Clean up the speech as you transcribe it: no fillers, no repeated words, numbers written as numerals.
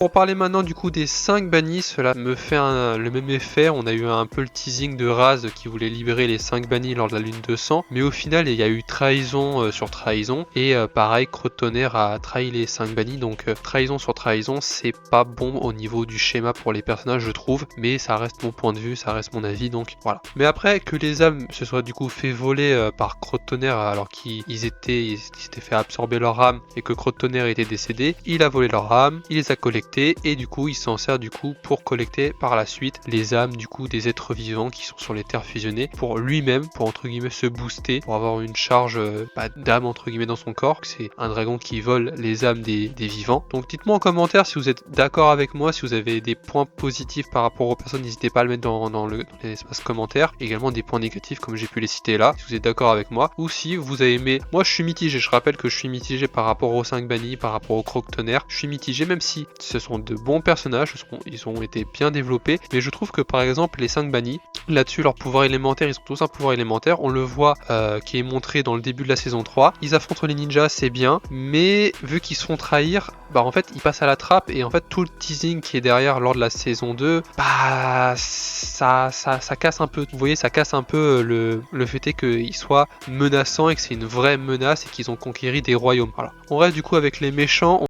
Pour parler maintenant du coup des 5 bannis, cela me fait le même effet. On a eu un peu le teasing de Raz qui voulait libérer les 5 bannis lors de la lune de sang, mais au final il y a eu trahison sur trahison, et pareil, Crotonnerre a trahi les 5 bannis, donc trahison sur trahison, c'est pas bon au niveau du schéma pour les personnages je trouve, mais ça reste mon point de vue, ça reste mon avis, donc voilà. Mais après que les âmes se soient du coup fait voler par Crotonnerre alors qu'ils s'étaient fait absorber leur âme et que Crotonnerre était décédé, il a volé leur âme, il les a collectées, et du coup il s'en sert du coup pour collecter par la suite les âmes du coup des êtres vivants qui sont sur les terres fusionnées pour lui-même, pour entre guillemets se booster, pour avoir une charge d'âme entre guillemets dans son corps. C'est un dragon qui vole les âmes des vivants. Donc dites-moi en commentaire si vous êtes d'accord avec moi, si vous avez des points positifs par rapport aux personnes, n'hésitez pas à le mettre dans l'espace commentaire. Également des points négatifs comme j'ai pu les citer là, si vous êtes d'accord avec moi, ou si vous avez aimé. Moi je suis mitigé, je rappelle que je suis mitigé par rapport aux 5 bannis, par rapport au Crotonnerre. Je suis mitigé même si ce sont de bons personnages, ils ont été bien développés, mais je trouve que par exemple les 5 bannis, là-dessus leur pouvoir élémentaire, ils ont tous un pouvoir élémentaire, on le voit qui est montré dans le début de la saison 3, ils affrontent les ninjas, c'est bien, mais vu qu'ils se font trahir, bah en fait ils passent à la trappe, et en fait tout le teasing qui est derrière lors de la saison 2, bah ça casse un peu, vous voyez, ça casse un peu le fait est qu'ils soient menaçants et que c'est une vraie menace et qu'ils ont conquéri des royaumes. Voilà. On reste du coup avec les méchants.